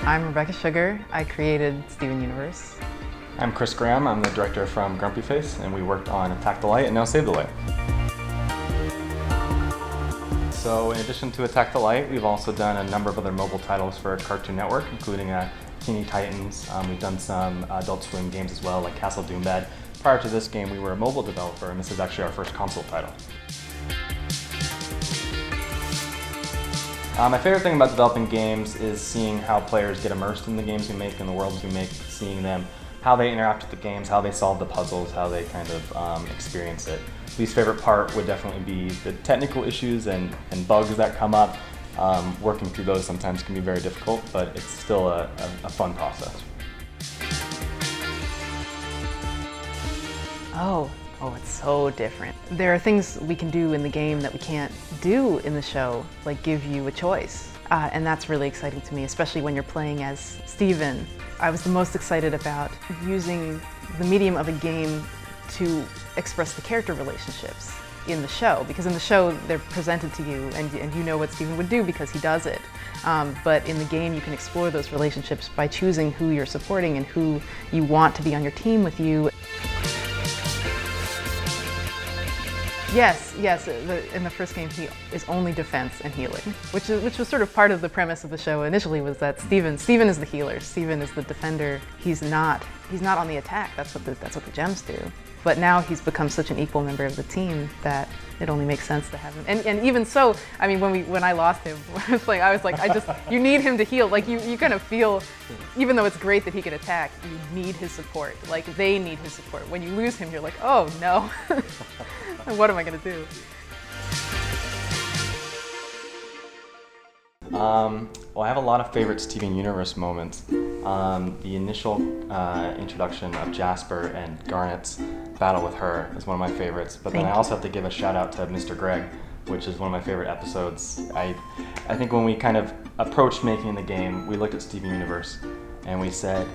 I'm Rebecca Sugar. I created Steven Universe. I'm Chris Graham. I'm the director from GrumpyFace, and we worked on Attack the Light and now Save the Light. So in addition to Attack the Light, we've also done a number of other mobile titles for Cartoon Network, including Teeny Titans. We've done some Adult Swim games as well, like Castle Doombad. Prior to this game, we were a mobile developer, and this is actually our first console title. My favorite thing about developing games is seeing how players get immersed in the games we make and the worlds we make, seeing them, how they interact with the games, how they solve the puzzles, how they kind of experience it. Least favorite part would definitely be the technical issues and bugs that come up. Working through those sometimes can be very difficult, but it's still a fun process. Oh, it's so different. There are things we can do in the game that we can't do in the show, like give you a choice. And that's really exciting to me, especially when you're playing as Steven. I was the most excited about using the medium of a game to express the character relationships in the show, because in the show they're presented to you and you know what Steven would do because he does it. But in the game you can explore those relationships by choosing who you're supporting and who you want to be on your team with you. Yes. In the first game, he is only defense and healing, which was sort of part of the premise of the show initially. Was that Steven is the healer, Steven is the defender. He's not on the attack. That's what the gems do. But now he's become such an equal member of the team that it only makes sense to have him. And even so, I mean, when I lost him, I was like, you need him to heal. Like you kind of feel, even though it's great that he can attack, you need his support. Like they need his support. When you lose him, you're like, oh no, what am I gonna do? Well, I have a lot of favorite Steven Universe moments. The initial introduction of Jasper and Garnet's battle with her is one of my favorites. But then I also have to give a shout out to Mr. Greg, which is one of my favorite episodes. I think when we kind of approached making the game, we looked at Steven Universe and we said,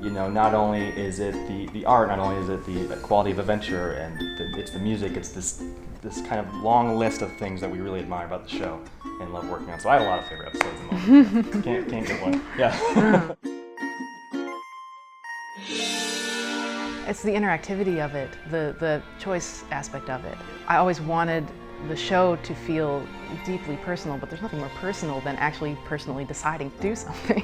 you know, not only is it the art, not only is it the quality of adventure, and it's the music, it's this kind of long list of things that we really admire about the show and love working on. So I have a lot of favorite episodes in the moment. Can't get one. Yeah. It's the interactivity of it, the choice aspect of it. I always wanted the show to feel deeply personal, but there's nothing more personal than actually personally deciding to do something.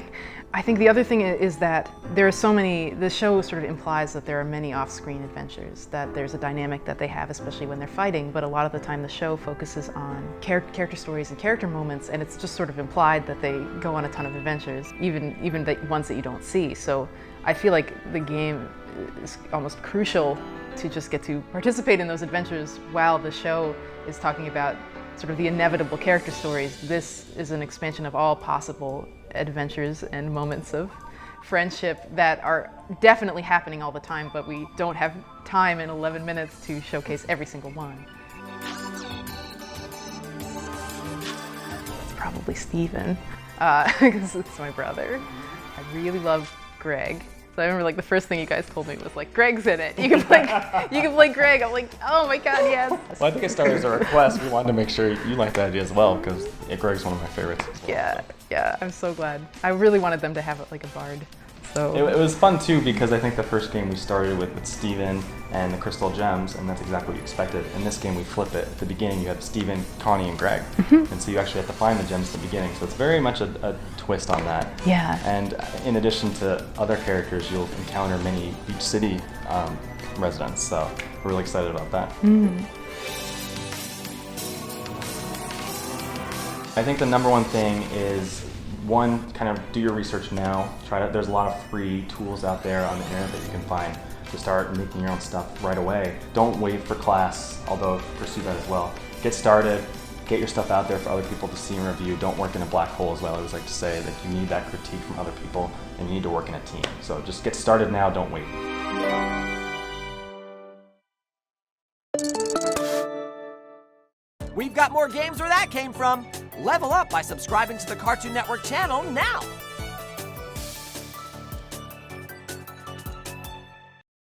I think the other thing is that there are so many, the show sort of implies that there are many off-screen adventures, that there's a dynamic that they have, especially when they're fighting, but a lot of the time the show focuses on character stories and character moments, and it's just sort of implied that they go on a ton of adventures, even the ones that you don't see. So I feel like the game is almost crucial to just get to participate in those adventures while the show is talking about sort of the inevitable character stories. This is an expansion of all possible adventures and moments of friendship that are definitely happening all the time, but we don't have time in 11 minutes to showcase every single one. It's probably Steven, because it's my brother. I really love Greg. So I remember like the first thing you guys told me was like, Greg's in it. You can play Greg. I'm like, oh my God, yes. Well, I think it started as a request. We wanted to make sure you liked the idea as well, because Greg's one of my favorites as well. Yeah, I'm so glad. I really wanted them to have it like a bard. So it was fun too, because I think the first game we started with Steven and the Crystal Gems, and that's exactly what you expected. In this game we flip it. At the beginning you have Steven, Connie, and Greg. And so you actually have to find the gems at the beginning. So it's very much a twist on that. Yeah. And in addition to other characters, you'll encounter many Beach City residents. So we're really excited about that. I think the number one thing is, one, kind of do your research now. There's a lot of free tools out there on the internet that you can find to start making your own stuff right away. Don't wait for class, although pursue that as well. Get started, get your stuff out there for other people to see and review. Don't work in a black hole, as well. I always like to say that you need that critique from other people and you need to work in a team. So just get started now, don't wait. We've got more games where that came from. Level up by subscribing to the Cartoon Network channel now.